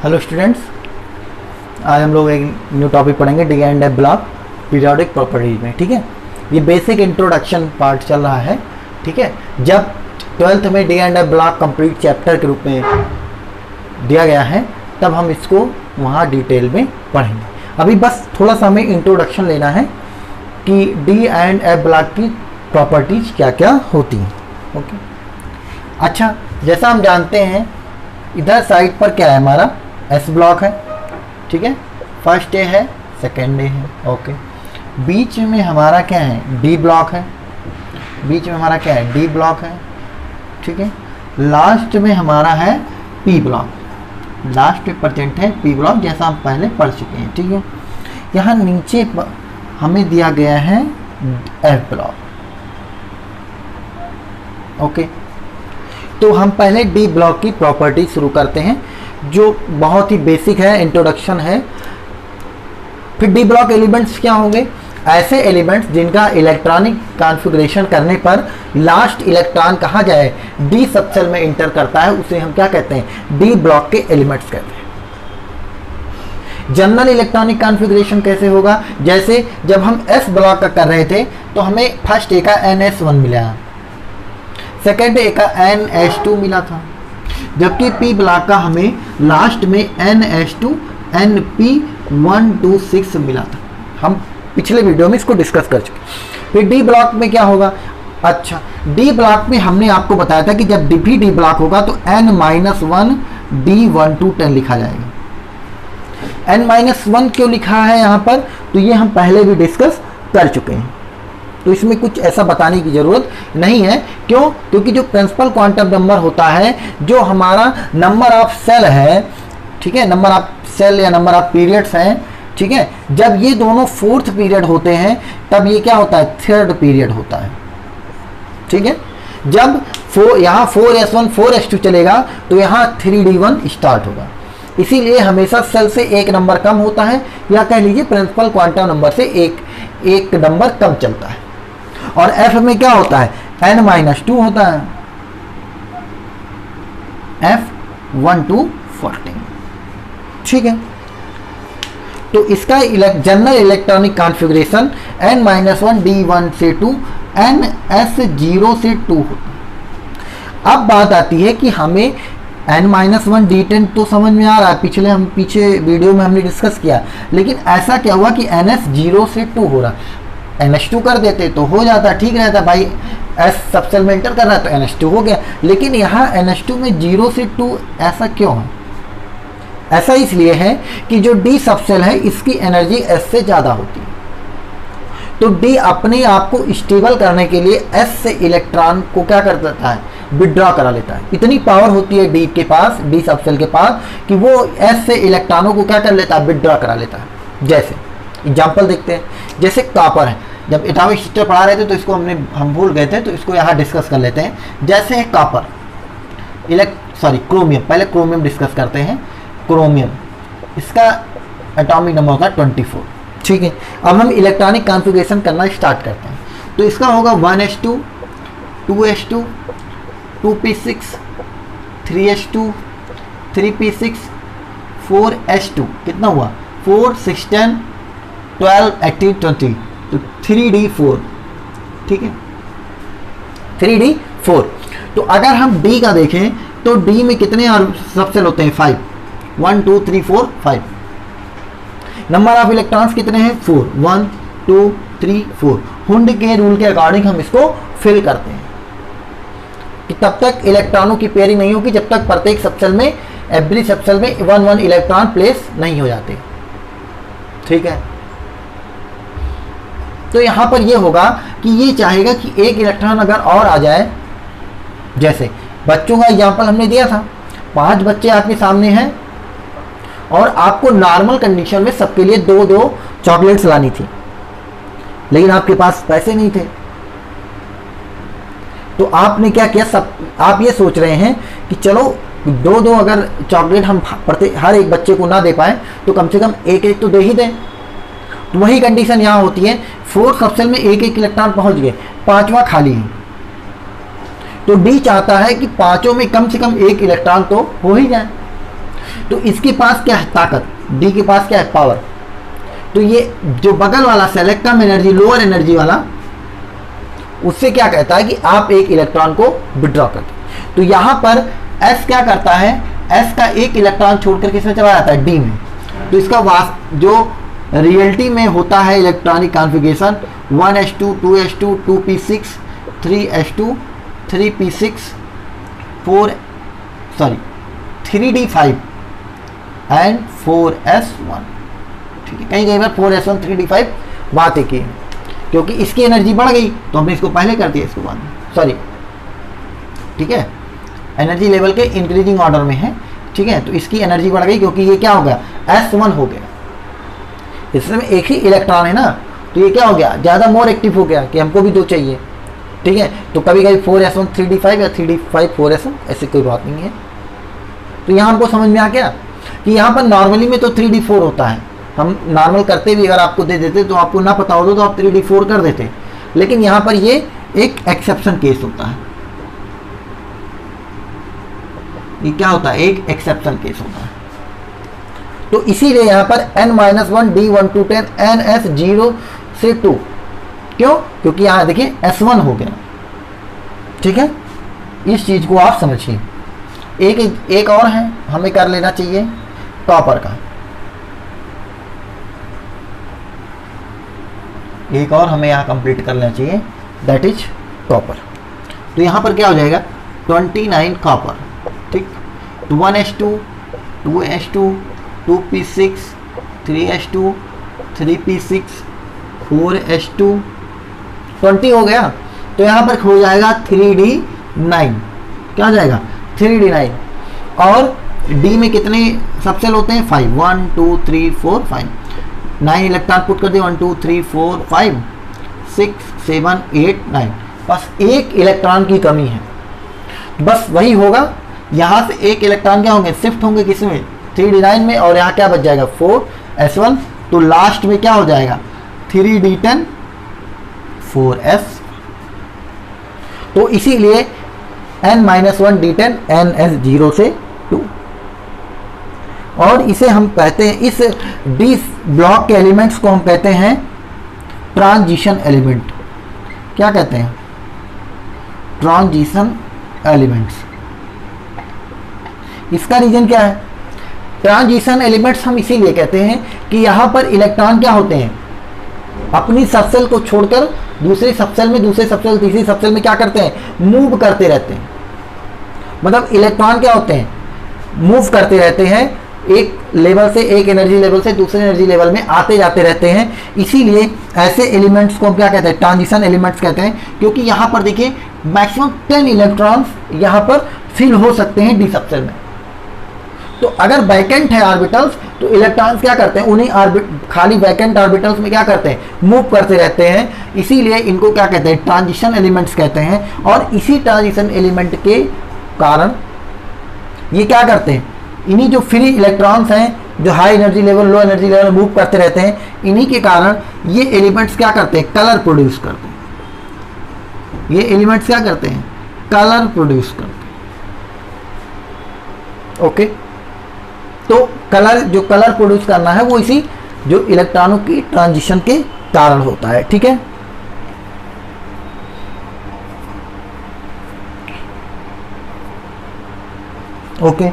Hello students, आज हम लोग एक न्यू टॉपिक पढ़ेंगे D and F block periodic properties में। ठीक है, ये बेसिक इंट्रोडक्शन पार्ट चल रहा है। ठीक है, जब 12th में D and F block complete chapter के रूप में दिया गया है तब हम इसको वहाँ डिटेल में पढ़ेंगे। अभी बस थोड़ा सा हमें इंट्रोडक्शन लेना है कि डी एंड एफ ब्लॉक की प्रॉपर्टीज क्या क्या होती हैं। ओके, अच्छा, जैसा हम जानते हैं इधर साइड पर क्या है, हमारा एस ब्लॉक है। ठीक है, फर्स्ट ए है, सेकेंड ए है। ओके, बीच में हमारा क्या है, डी ब्लॉक है। बीच में हमारा क्या है, डी ब्लॉक है। ठीक है, लास्ट में हमारा है पी ब्लॉक। लास्ट में प्रेजेंट है पी ब्लॉक, जैसा हम पहले पढ़ चुके हैं। ठीक है, यहाँ नीचे हमें दिया गया है एफ ब्लॉक। ओके, तो हम पहले डी ब्लॉक की प्रॉपर्टी शुरू करते हैं जो बहुत ही बेसिक है, इंट्रोडक्शन है। फिर डी ब्लॉक एलिमेंट्स क्या होंगे, ऐसे एलिमेंट्स जिनका इलेक्ट्रॉनिक कॉन्फ़िगरेशन करने पर लास्ट इलेक्ट्रॉन कहाँ जाए, डी सबसेल में इंटर करता है, उसे हम क्या कहते हैं, डी ब्लॉक के एलिमेंट्स कहते हैं। जनरल इलेक्ट्रॉनिक कॉन्फ़िगरेशन कैसे होगा, जैसे जब हम एस ब्लॉक का कर रहे थे तो हमें फर्स्ट ए का NS1 मिला, सेकेंड ए का NH2 मिला था, जबकि पी ब्लॉक का हमें लास्ट में NH2 NP126 मिला था। हम पिछले वीडियो में इसको डिस्कस कर चुके। फिर डी ब्लॉक में क्या होगा, अच्छा, डी ब्लॉक में हमने आपको बताया था कि जब डी ब्लॉक होगा तो n-1 D1 to 10 लिखा जाएगा। n-1 क्यों लिखा है यहाँ पर, तो ये हम पहले भी डिस्कस कर चुके हैं, तो इसमें कुछ ऐसा बताने की ज़रूरत नहीं है। क्यों, क्योंकि जो प्रिंसिपल क्वांटम नंबर होता है, जो हमारा नंबर ऑफ सेल है, ठीक है, नंबर ऑफ सेल या नंबर ऑफ पीरियड्स हैं, ठीक है, जब ये दोनों फोर्थ पीरियड होते हैं तब ये क्या होता है, थर्ड पीरियड होता है। ठीक है, जब यहाँ 4s1 4s2 चलेगा तो यहाँ 3d1 स्टार्ट होगा। इसीलिए हमेशा सेल से एक नंबर कम होता है, या कह लीजिए प्रिंसिपल क्वांटम नंबर से एक नंबर कम चलता है। और एफ में क्या होता है, n-2 होता है, F1 to 14। ठीक है, तो इसका general electronic configuration n-1 D1 से 2 NS0 से 2 होता है। अब बात आती है कि हमें n-1 D10 तो समझ में आ रहा है, पीछे वीडियो में हमने डिस्कस किया, लेकिन ऐसा क्या हुआ कि NS0 से 2 हो रहा, NH2 कर देते तो हो जाता, ठीक रहता भाई, S सबसेल में एंटर कर रहा है तो NH2 हो गया। लेकिन यहाँ NH2 में 0 से 2 ऐसा क्यों है, ऐसा इसलिए है कि जो D सबसेल है इसकी एनर्जी S से ज़्यादा होती है, तो D अपने आप को स्टेबल करने के लिए S से इलेक्ट्रॉन को क्या कर देता है, विड्रॉ करा लेता है। इतनी पावर होती है D के पास, D सबसेल के पास, कि वो S से इलेक्ट्रॉनों को क्या कर लेता है, विड्रॉ करा लेता है। जैसे एग्जाम्पल देखते हैं, जैसे कॉपर है, जब एटॉमिक स्ट्रक्चर पढ़ा रहे थे तो इसको हम भूल गए थे, तो इसको यहाँ डिस्कस कर लेते हैं। जैसे है कॉपर, क्रोमियम, पहले क्रोमियम डिस्कस करते हैं। क्रोमियम, इसका एटॉमिक नंबर होगा 24। ठीक है, अब हम इलेक्ट्रॉनिक कॉन्फ़िगरेशन करना स्टार्ट करते हैं, तो इसका होगा 1s2 2s2 2p6 3s2 3p6 4s2, कितना हुआ, 4 6 10 12 18 20, तो 3d4। ठीक है, 3d4। तो अगर हम D का देखें तो D में कितने सबसेल होते हैं, 5, 1 2 3 4 5। नंबर ऑफ इलेक्ट्रॉन्स कितने हैं, 4, 1 2 3 4। हुंड के रूल के अकॉर्डिंग हम इसको फिल करते हैं कि तब तक इलेक्ट्रॉनों की पेयरिंग नहीं होगी जब तक प्रत्येक सबसेल में, एवरी सबसेल में 1 इलेक्ट्रॉन प्लेस नहीं हो जाते। ठीक है, तो यहाँ पर ये होगा कि ये चाहेगा कि एक इलेक्ट्रॉन अगर और आ जाए, जैसे बच्चों का एग्जाम्पल हमने दिया था, 5 बच्चे आपके सामने हैं और आपको नॉर्मल कंडीशन में सबके लिए 2-2 चॉकलेट्स लानी थी, लेकिन आपके पास पैसे नहीं थे, तो आपने क्या किया, आप ये सोच रहे हैं कि चलो 2-2 अगर चॉकलेट हम हर एक बच्चे को ना दे पाए तो कम से कम एक तो दे ही दें। तो वही कंडीशन यहाँ होती है, 4 सबसेल में एक इलेक्ट्रॉन पहुंच गए, 5वां खाली है, तो डी चाहता है कि पांचों में कम से कम एक इलेक्ट्रॉन तो हो ही जाए। तो इसके पास क्या है? ताकत। डी के पास क्या है? पावर। तो ये जो बगल वाला सेल कम एनर्जी लोअर एनर्जी वाला, उससे क्या कहता है कि आप एक इलेक्ट्रॉन को विड्रॉ करते। तो यहां पर एस क्या करता है? एस का एक इलेक्ट्रॉन छोड़कर किसमें चला जाता है? डी में। तो इसका जो रियलिटी में होता है electronic configuration 1s2 2s2 2p6 3s2 3p6 3d5 and 4s1। ठीक है, कहीं कहीं पर 4s1 3d5 बात एक ही है, क्योंकि इसकी एनर्जी बढ़ गई तो हमने इसको पहले कर दिया, इसको बाद में। सॉरी, ठीक है, एनर्जी लेवल के इंक्रीजिंग ऑर्डर में है। ठीक है, तो इसकी एनर्जी बढ़ गई क्योंकि ये क्या हो गया? s1 हो गया। इसमें एक ही इलेक्ट्रॉन है ना, तो ये क्या हो गया? ज़्यादा मोर एक्टिव हो गया कि हमको भी दो चाहिए। ठीक है, तो कभी कभी 4s1 3d5 या 3d5 4s1, ऐसी कोई बात नहीं है। तो यहाँ हमको समझ में आ गया कि यहाँ पर नॉर्मली में तो 3d4 होता है। हम नॉर्मल करते भी अगर आपको दे देते तो आपको ना पता होता तो आप 3d4 कर देते, लेकिन यहाँ पर ये एक एक्सेप्शन केस होता है। ये क्या होता है? एक एक्सेप्शन केस होता है। तो इसीलिए यहाँ पर n-1 d1 to 10 ns 0 से 2। क्यों? क्योंकि यहाँ देखिए s1 हो गया। ठीक है, इस चीज को आप समझिए। एक और है, हमें कर लेना चाहिए कॉपर का। एक और हमें यहाँ कंप्लीट कर लेना चाहिए, दैट इज कॉपर। तो यहाँ पर क्या हो जाएगा? 29 कॉपर। ठीक, तो 1s2 2s2 2p6 3s2 3p6 4s2 20 हो गया। तो यहाँ पर हो जाएगा 3d9। क्या हो जाएगा? 3d9। और d में कितने सबसेल होते हैं? 5। 1 2 3 4 5। 9 इलेक्ट्रॉन पुट कर दिए। 1 2 3 4 5 6 7 8 9। बस एक इलेक्ट्रॉन की कमी है, बस वही होगा। यहाँ से एक इलेक्ट्रॉन क्या होंगे? शिफ्ट होंगे किसमें? 3d9 में। और यहाँ क्या बच जाएगा? 4s1। तो लास्ट में क्या हो जाएगा? 3d10 4s। तो इसीलिए n-1 d10 ns 0 से 2। और इसे हम कहते हैं, इस डी ब्लॉक के एलिमेंट्स को हम कहते हैं ट्रांजिशन एलिमेंट। क्या कहते हैं? Transition elements. इसका रीजन क्या है? ट्रांजिशन एलिमेंट्स हम इसीलिए कहते हैं कि यहाँ पर इलेक्ट्रॉन क्या होते हैं? अपनी सबसेल को छोड़कर दूसरे सबसेल में, दूसरे सबसेल तीसरी सबसेल में क्या करते हैं? मूव करते रहते हैं। मतलब इलेक्ट्रॉन क्या होते हैं? मूव करते रहते हैं, एक लेवल से, एक एनर्जी लेवल से दूसरे एनर्जी लेवल में आते जाते रहते हैं। इसीलिए ऐसे एलिमेंट्स को हम क्या कहते हैं? ट्रांजिशन एलिमेंट्स कहते हैं। क्योंकि यहाँ पर देखिए मैक्सिमम 10 इलेक्ट्रॉन्स यहाँ पर फिल हो सकते हैं डी सबसेल में। तो अगर वैकेंट है ऑर्बिटल्स, तो इलेक्ट्रॉन्स क्या करते हैं? उन्हीं खाली वैकेंट ऑर्बिटल्स में क्या करते हैं? मूव करते रहते हैं। इसीलिए इनको क्या कहते हैं? ट्रांजिशन एलिमेंट्स कहते हैं। और इसी ट्रांजिशन एलिमेंट के कारण ये क्या करते हैं? इन्हीं जो फ्री इलेक्ट्रॉन्स हैं, जो high energy level low energy level move करते रहते हैं, इन्हीं के कारण ये एलिमेंट्स क्या करते हैं? कलर प्रोड्यूस करते हैं। ये एलिमेंट्स क्या करते हैं? कलर प्रोड्यूस करते हैं। ओके, तो कलर, जो कलर प्रोड्यूस करना है वो इसी जो इलेक्ट्रॉनों की ट्रांजिशन के कारण होता है। ठीक है, ओके।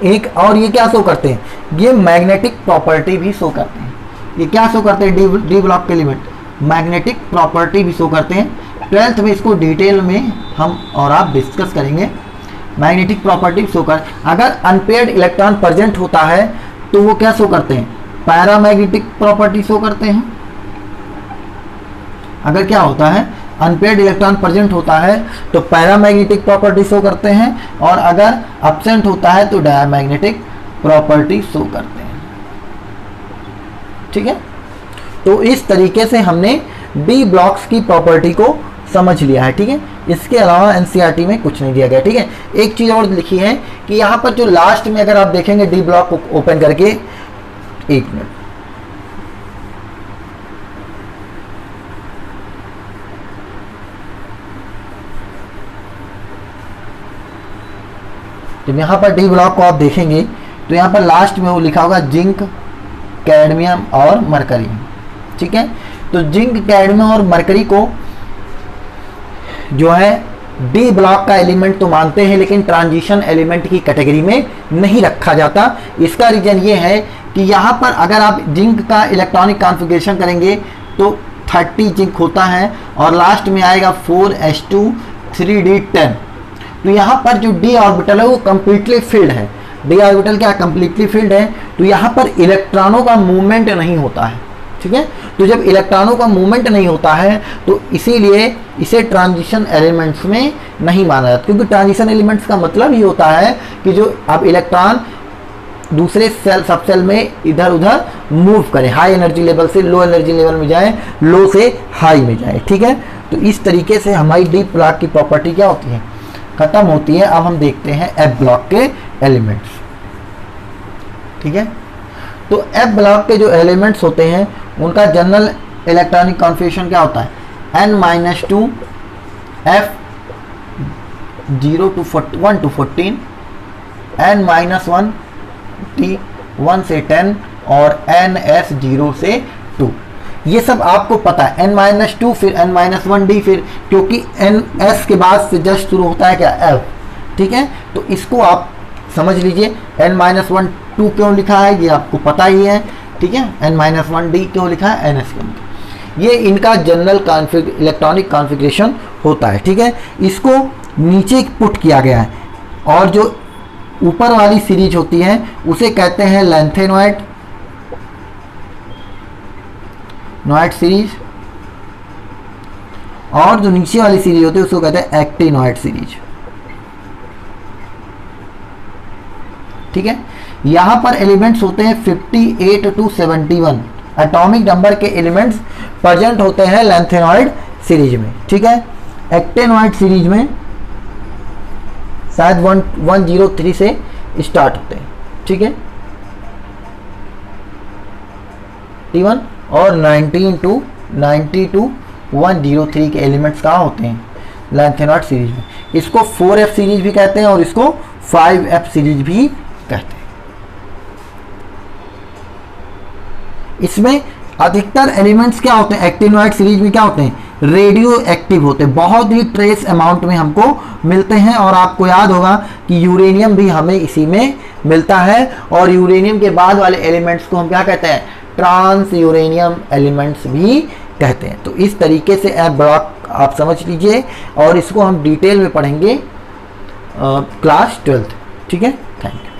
एक और ये क्या शो करते हैं? ये मैग्नेटिक प्रॉपर्टी भी शो करते हैं। ये क्या शो करते हैं? डी ब्लॉक के एलिमेंट मैग्नेटिक प्रॉपर्टी भी शो करते हैं। 12th में इसको डिटेल में हम और आप डिस्कस करेंगे। मैग्नेटिक प्रॉपर्टी शो कर, अगर अनपेयर्ड इलेक्ट्रॉन प्रेजेंट होता है तो वो क्या शो करते हैं? पैरामैग्नेटिक प्रॉपर्टी शो करते हैं। अगर क्या होता है? अनपेयर्ड इलेक्ट्रॉन प्रेजेंट होता है तो पैरामैग्नेटिक प्रॉपर्टी शो करते हैं, और अगर एब्सेंट होता है तो डायमैग्नेटिक प्रॉपर्टी शो करते हैं। ठीक है, तो इस तरीके से हमने डी ब्लॉक्स की प्रॉपर्टी को समझ लिया है। ठीक है, इसके अलावा एनसीईआरटी में कुछ नहीं दिया गया। ठीक है, एक चीज और लिखी है कि यहाँ पर जो लास्ट में अगर आप देखेंगे डी ब्लॉक को ओपन करके, एक मिनट, जब यहाँ पर डी ब्लॉक को आप देखेंगे तो यहाँ पर लास्ट में वो लिखा होगा जिंक, कैडमियम और मरकरी। ठीक है, तो जिंक, कैडमियम और मरकरी को जो है डी ब्लॉक का एलिमेंट तो मानते हैं, लेकिन ट्रांजिशन एलिमेंट की कैटेगरी में नहीं रखा जाता। इसका रीजन ये है कि यहाँ पर अगर आप जिंक का इलेक्ट्रॉनिक कॉन्फ़िगरेशन करेंगे तो 30 जिंक होता है और लास्ट में आएगा 4s2 3d10। तो यहाँ पर जो डी ऑर्बिटल है वो कंप्लीटली फिल्ड है। डी ऑर्बिटल क्या कंप्लीटली फिल्ड है, तो यहाँ पर इलेक्ट्रॉनों का मूवमेंट नहीं होता है। ठीक है, तो जब इलेक्ट्रॉनों का मूवमेंट नहीं होता है तो इसीलिए इसे ट्रांजिशन एलिमेंट्स में नहीं माना जाता, क्योंकि ट्रांजिशन एलिमेंट्स का मतलब ही होता है कि जो अब इलेक्ट्रॉन दूसरे सेल सब सेल में इधर उधर मूव करे, हाई एनर्जी लेवल से लो एनर्जी लेवल में जाए, लो से हाई में जाए। ठीक है, तो इस तरीके से हमारी डी ब्लॉक की प्रॉपर्टी क्या होती है, खत्म होती है। अब हम देखते हैं एफ ब्लॉक के एलिमेंट्स। ठीक है, तो एफ ब्लॉक के जो एलिमेंट्स होते हैं उनका जनरल इलेक्ट्रॉनिक कॉन्फ़िगरेशन क्या होता है, n-2 f 0 to 1 to 14, n-1 t 1 से 10 और ns 0 से 2। ये सब आपको पता है, n-2 फिर n-1 d, फिर क्योंकि ns के बाद से जस्ट शुरू होता है क्या, f। ठीक है, तो इसको आप समझ लीजिए। n-1 2 क्यों लिखा है ये आपको पता ही है। ठीक है, n-1 d क्यों लिखा है, ns क्यों लिखा है, ये इनका जनरल इलेक्ट्रॉनिक कॉन्फ़िगरेशन होता है। ठीक है, इसको नीचे पुट किया गया है और जो ऊपर वाली सीरीज होती है उसे कहते हैं लैंथेनॉइड सीरीज, और जो नीचे वाली सीरीज होती है उसको कहते हैं एक्टिनॉइड सीरीज। ठीक है, यहाँ पर एलिमेंट्स होते हैं 58 to 71 एटॉमिक नंबर के एलिमेंट्स प्रेजेंट होते हैं लैंथेनॉइड सीरीज में। ठीक है, एक्टिनॉइड सीरीज में शायद 103 से स्टार्ट होते हैं। ठीक है, T1 और 19 to 103 के एलिमेंट्स कहाँ होते हैं, लैंथेनॉइड सीरीज में। इसको 4f सीरीज भी कहते हैं और इसको 5f सीरीज भी कहते हैं। इसमें अधिकतर एलिमेंट्स क्या होते हैं, एक्टिनॉइड सीरीज में क्या होते हैं, रेडियो एक्टिव होते हैं, बहुत ही ट्रेस अमाउंट में हमको मिलते हैं। और आपको याद होगा कि यूरेनियम भी हमें इसी में मिलता है, और यूरेनियम के बाद वाले एलिमेंट्स को हम क्या कहते हैं, ट्रांस यूरेनियम एलिमेंट्स भी कहते हैं। तो इस तरीके से एफ ब्लॉक आप समझ लीजिए, और इसको हम डिटेल में पढ़ेंगे क्लास 12। ठीक है, थैंक यू।